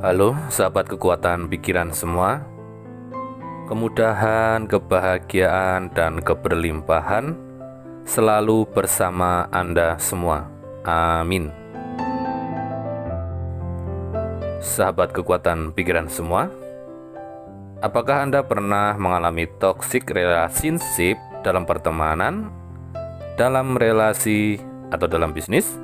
Halo sahabat kekuatan pikiran semua. Kemudahan, kebahagiaan, dan keberlimpahan selalu bersama Anda semua. Amin. Sahabat kekuatan pikiran semua, apakah Anda pernah mengalami toxic relationship dalam pertemanan, dalam relasi, atau dalam bisnis?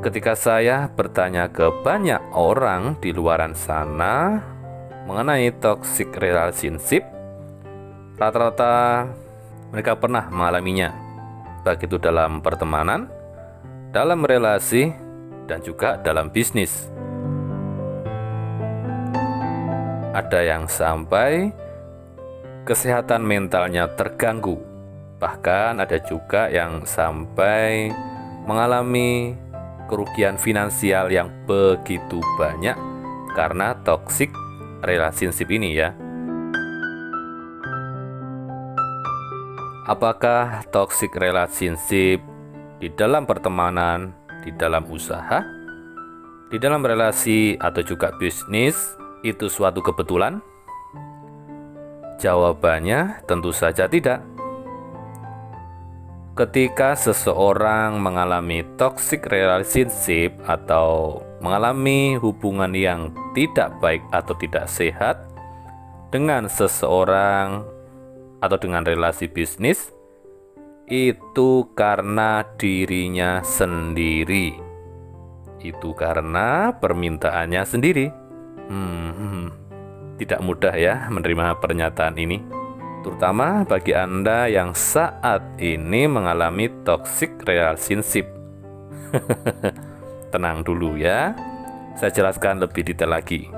Ketika saya bertanya ke banyak orang di luaran sana mengenai toxic relationship, rata-rata mereka pernah mengalaminya, baik itu dalam pertemanan, dalam relasi, dan juga dalam bisnis. Ada yang sampai kesehatan mentalnya terganggu, bahkan ada juga yang sampai mengalami kerugian finansial yang begitu banyak karena toxic relationship ini ya. Apakah toxic relationship di dalam pertemanan, di dalam usaha, di dalam relasi atau juga bisnis itu suatu kebetulan? Jawabannya tentu saja tidak. Ketika seseorang mengalami toxic relationship atau mengalami hubungan yang tidak baik atau tidak sehat dengan seseorang atau dengan relasi bisnis, itu karena dirinya sendiri. Itu karena permintaannya sendiri. Tidak mudah ya menerima pernyataan ini, terutama bagi Anda yang saat ini mengalami toxic relationship. Tenang dulu ya, saya jelaskan lebih detail lagi.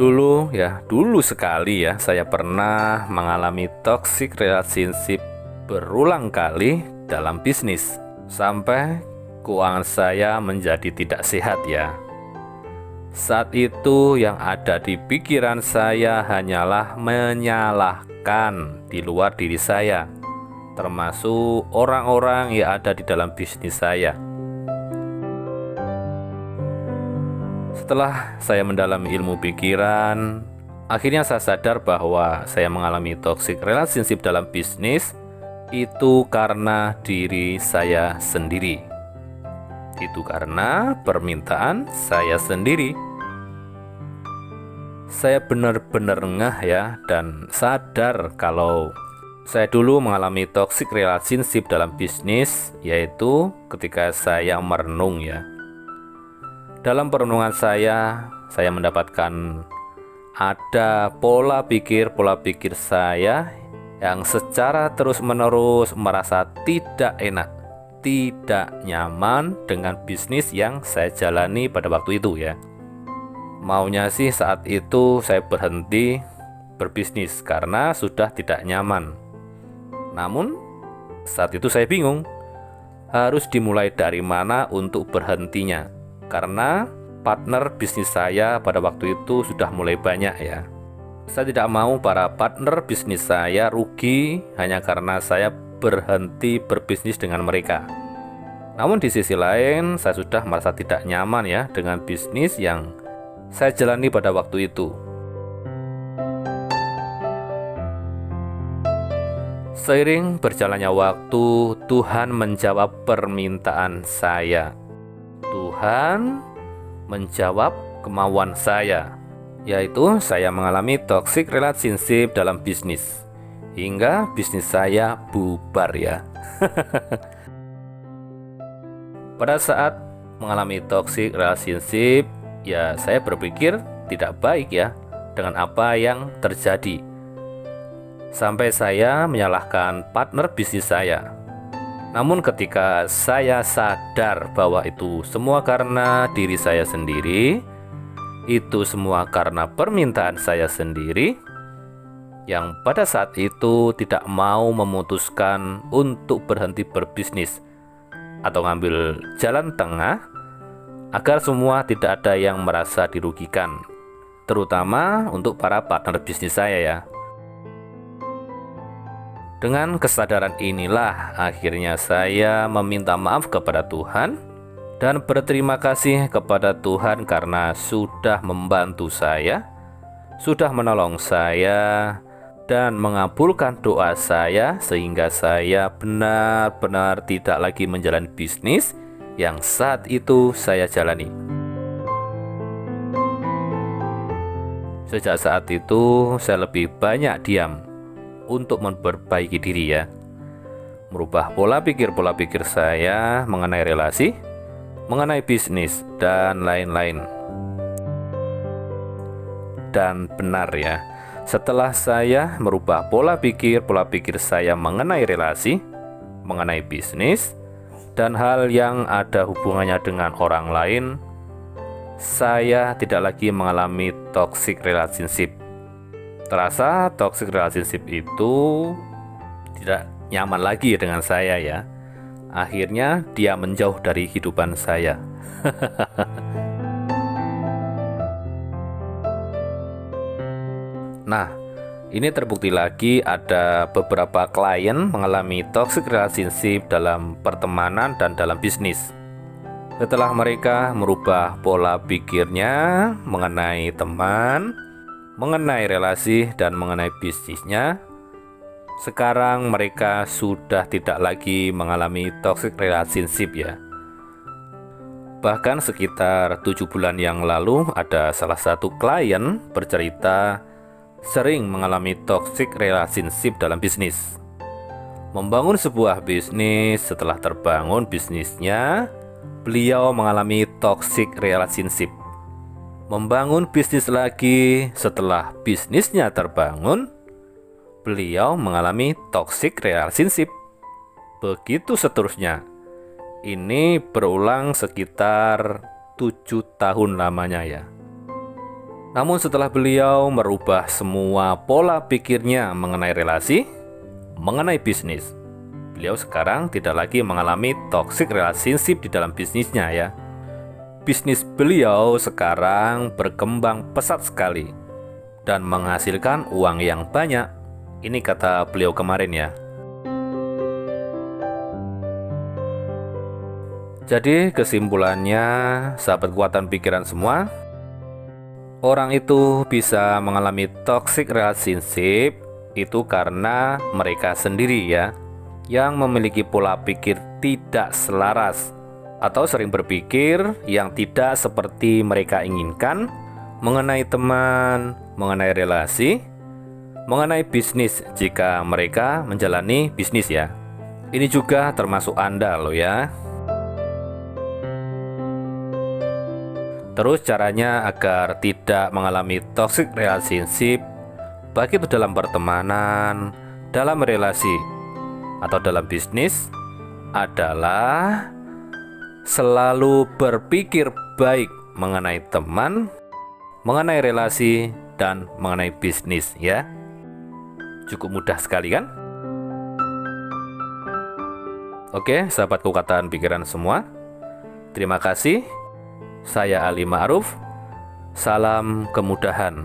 Dulu sekali ya, saya pernah mengalami toxic relationship berulang kali dalam bisnis, sampai keuangan saya menjadi tidak sehat ya. Saat itu yang ada di pikiran saya hanyalah menyalahkan di luar diri saya, termasuk orang-orang yang ada di dalam bisnis saya. Setelah saya mendalami ilmu pikiran, akhirnya saya sadar bahwa saya mengalami toxic relationship dalam bisnis itu karena diri saya sendiri. Itu karena permintaan saya sendiri. Saya benar-benar ngeh ya, dan sadar kalau saya dulu mengalami toxic relationship dalam bisnis, yaitu ketika saya merenung ya. Dalam perenungan saya mendapatkan ada pola pikir saya yang secara terus-menerus merasa tidak enak, tidak nyaman dengan bisnis yang saya jalani pada waktu itu ya. Maunya sih saat itu saya berhenti berbisnis karena sudah tidak nyaman. Namun saat itu saya bingung harus dimulai dari mana untuk berhentinya, karena partner bisnis saya pada waktu itu sudah mulai banyak ya. Saya tidak mau para partner bisnis saya rugi hanya karena saya berhenti berbisnis dengan mereka. Namun di sisi lain saya sudah merasa tidak nyaman ya dengan bisnis yang saya jalani pada waktu itu. Seiring berjalannya waktu, Tuhan menjawab permintaan saya. Tuhan menjawab kemauan saya, yaitu saya mengalami toxic relationship dalam bisnis, hingga bisnis saya bubar ya. Pada saat mengalami toxic relationship, ya saya berpikir tidak baik ya dengan apa yang terjadi. Sampai saya menyalahkan partner bisnis saya. Namun ketika saya sadar bahwa itu semua karena diri saya sendiri, itu semua karena permintaan saya sendiri, yang pada saat itu tidak mau memutuskan untuk berhenti berbisnis atau ngambil jalan tengah agar semua tidak ada yang merasa dirugikan, terutama untuk para partner bisnis saya ya. Dengan kesadaran inilah akhirnya saya meminta maaf kepada Tuhan dan berterima kasih kepada Tuhan karena sudah membantu saya, sudah menolong saya, dan mengabulkan doa saya sehingga saya benar-benar tidak lagi menjalani bisnis yang saat itu saya jalani. Sejak saat itu saya lebih banyak diam untuk memperbaiki diri ya. Merubah pola pikir saya mengenai relasi, mengenai bisnis, dan lain-lain. Dan benar ya, setelah saya merubah pola pikir saya mengenai relasi, mengenai bisnis, dan hal yang ada hubungannya dengan orang lain, saya tidak lagi mengalami toxic relationship. Terasa toxic relationship itu tidak nyaman lagi dengan saya ya. Akhirnya dia menjauh dari kehidupan saya. Nah, ini terbukti lagi ada beberapa klien mengalami toxic relationship dalam pertemanan dan dalam bisnis. Setelah mereka merubah pola pikirnya mengenai teman, mengenai relasi, dan mengenai bisnisnya, sekarang mereka sudah tidak lagi mengalami toxic relationship ya. Bahkan sekitar 7 bulan yang lalu ada salah satu klien bercerita sering mengalami toxic relationship dalam bisnis. Membangun sebuah bisnis, setelah terbangun bisnisnya, beliau mengalami toxic relationship. Membangun bisnis lagi, setelah bisnisnya terbangun, beliau mengalami toxic relationship. Begitu seterusnya. Ini berulang sekitar 7 tahun lamanya ya. Namun setelah beliau merubah semua pola pikirnya mengenai relasi, mengenai bisnis, beliau sekarang tidak lagi mengalami toxic relationship di dalam bisnisnya ya. Bisnis beliau sekarang berkembang pesat sekali dan menghasilkan uang yang banyak. Ini kata beliau kemarin ya. Jadi kesimpulannya, sahabat kekuatan pikiran semua, orang itu bisa mengalami toxic relationship itu karena mereka sendiri ya, yang memiliki pola pikir tidak selaras atau sering berpikir yang tidak seperti mereka inginkan mengenai teman, mengenai relasi, mengenai bisnis jika mereka menjalani bisnis ya. Ini juga termasuk Anda loh ya. Terus caranya agar tidak mengalami toxic relationship, baik itu dalam pertemanan, dalam relasi, atau dalam bisnis, adalah selalu berpikir baik mengenai teman, mengenai relasi, dan mengenai bisnis ya. Cukup mudah sekali kan? Oke, sahabat kekuatan pikiran semua, terima kasih. Saya Ali Ma'ruf. Salam kemudahan.